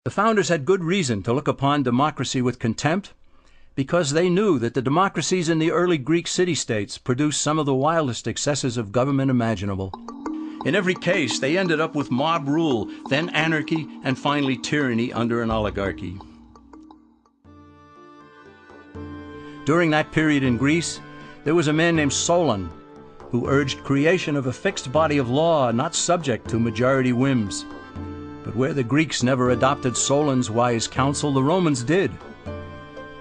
The founders had good reason to look upon democracy with contempt, because they knew that the democracies in the early Greek city-states produced some of the wildest excesses of government imaginable. In every case, they ended up with mob rule, then anarchy, and finally tyranny under an oligarchy. During that period in Greece, there was a man named Solon, who urged creation of a fixed body of law not subject to majority whims. But where the Greeks never adopted Solon's wise counsel, the Romans did.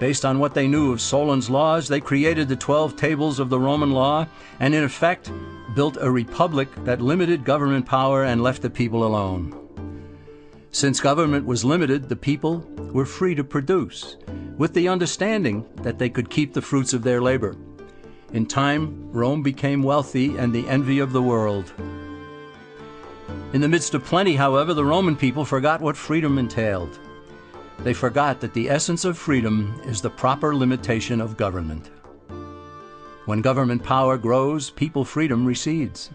Based on what they knew of Solon's laws, they created the 12 tables of the Roman law and, in effect, built a republic that limited government power and left the people alone. Since government was limited, the people were free to produce, with the understanding that they could keep the fruits of their labor. In time, Rome became wealthy and the envy of the world. In the midst of plenty, however, the Roman people forgot what freedom entailed. They forgot that the essence of freedom is the proper limitation of government. When government power grows, people freedom recedes.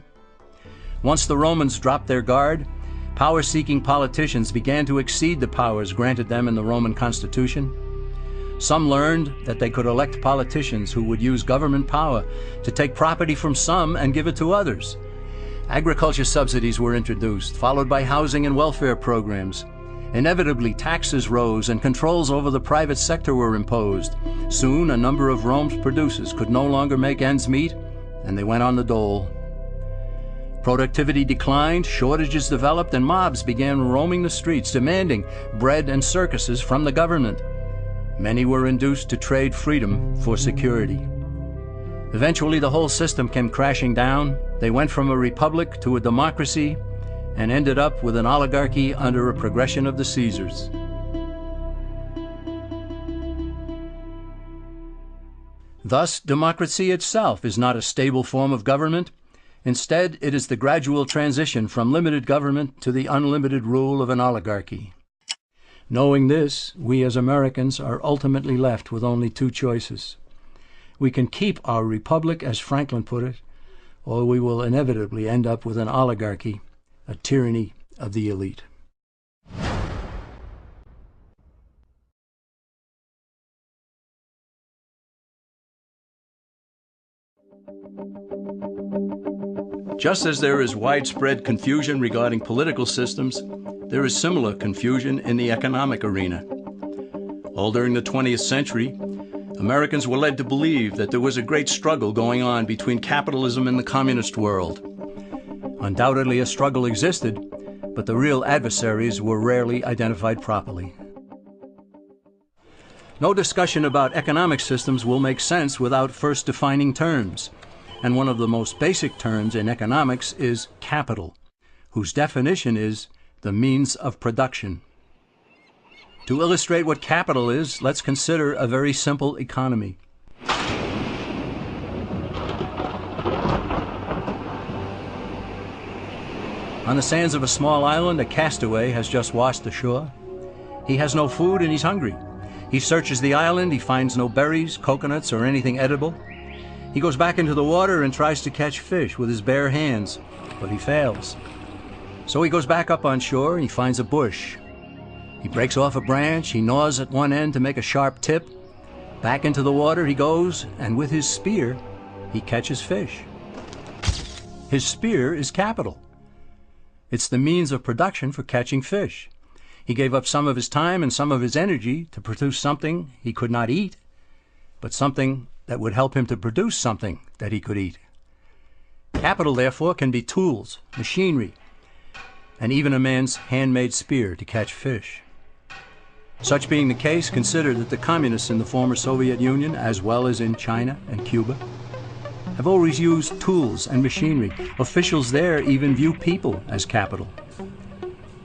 Once the Romans dropped their guard, power-seeking politicians began to exceed the powers granted them in the Roman Constitution. Some learned that they could elect politicians who would use government power to take property from some and give it to others. Agriculture subsidies were introduced, followed by housing and welfare programs. Inevitably, taxes rose and controls over the private sector were imposed. Soon, a number of Rome's producers could no longer make ends meet, and they went on the dole. Productivity declined, shortages developed, and mobs began roaming the streets, demanding bread and circuses from the government. Many were induced to trade freedom for security. Eventually, the whole system came crashing down. They went from a republic to a democracy, and ended up with an oligarchy under a progression of the Caesars. Thus, democracy itself is not a stable form of government. Instead, it is the gradual transition from limited government to the unlimited rule of an oligarchy. Knowing this, we as Americans are ultimately left with only two choices. We can keep our republic, as Franklin put it, or we will inevitably end up with an oligarchy, a tyranny of the elite. Just as there is widespread confusion regarding political systems, there is similar confusion in the economic arena. All during the 20th century, Americans were led to believe that there was a great struggle going on between capitalism and the communist world. Undoubtedly, a struggle existed, but the real adversaries were rarely identified properly. No discussion about economic systems will make sense without first defining terms, and one of the most basic terms in economics is capital, whose definition is the means of production. To illustrate what capital is, let's consider a very simple economy. On the sands of a small island, a castaway has just washed ashore. He has no food and he's hungry. He searches the island, he finds no berries, coconuts, or anything edible. He goes back into the water and tries to catch fish with his bare hands, but he fails. So he goes back up on shore and he finds a bush. He breaks off a branch, he gnaws at one end to make a sharp tip. Back into the water he goes, and with his spear, he catches fish. His spear is capital. It's the means of production for catching fish. He gave up some of his time and some of his energy to produce something he could not eat, but something that would help him to produce something that he could eat. Capital, therefore, can be tools, machinery, and even a man's handmade spear to catch fish. Such being the case, consider that the communists in the former Soviet Union, as well as in China and Cuba, have always used tools and machinery. Officials there even view people as capital.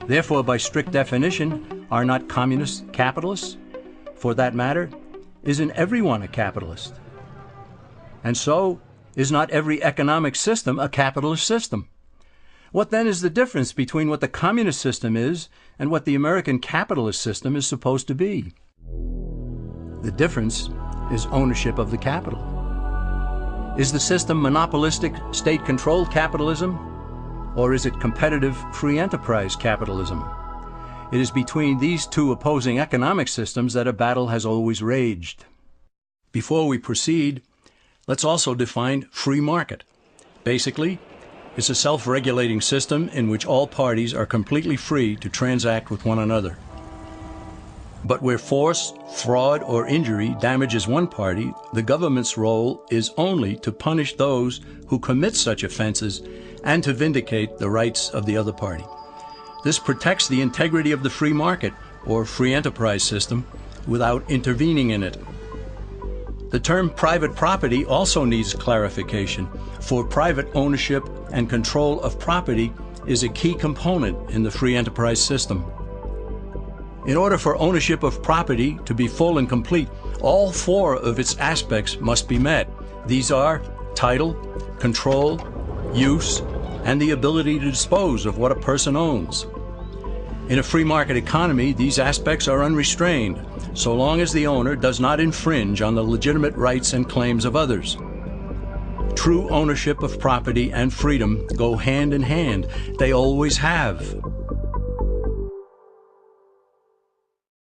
Therefore, by strict definition, are not communists capitalists? For that matter, isn't everyone a capitalist? And so, is not every economic system a capitalist system? What then is the difference between what the communist system is and what the American capitalist system is supposed to be? The difference is ownership of the capital. Is the system monopolistic, state-controlled capitalism, or is it competitive, free enterprise capitalism? It is between these two opposing economic systems that a battle has always raged. Before we proceed, let's also define free market. Basically, it's a self-regulating system in which all parties are completely free to transact with one another. But where force, fraud, or injury damages one party, the government's role is only to punish those who commit such offenses and to vindicate the rights of the other party. This protects the integrity of the free market, or free enterprise system, without intervening in it. The term private property also needs clarification, for private ownership and control of property is a key component in the free enterprise system. In order for ownership of property to be full and complete, all four of its aspects must be met. These are title, control, use, and the ability to dispose of what a person owns. In a free market economy, these aspects are unrestrained, so long as the owner does not infringe on the legitimate rights and claims of others. True ownership of property and freedom go hand in hand. They always have.